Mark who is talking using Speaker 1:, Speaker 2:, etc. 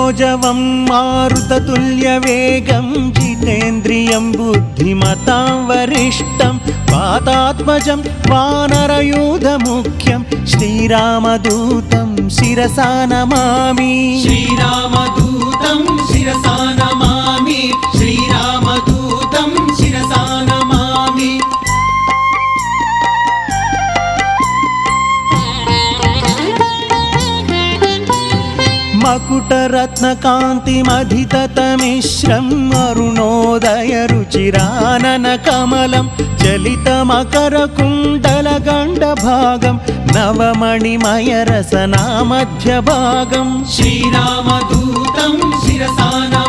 Speaker 1: मनोजवं मारुततुल्यवेगं जितेन्द्रियं बुद्धिमतां वरिष्ठं वातात्मजं वानरयूथमुख्यं श्रीरामदूतं शिरसा नमामि।
Speaker 2: श्रीरामदूतं शिरसा नमामि। श्रीरामदूतं शिरसा नमामि।
Speaker 1: मकुटरत्नकान्तिमधिततमिश्रम् अरुणोदयरुचिराननकमलं चलितमकरकुण्डलगण्डभागं नवमणिमयरसनामध्यभागम्।
Speaker 2: श्रीरामदूतं शिरसा नमामि।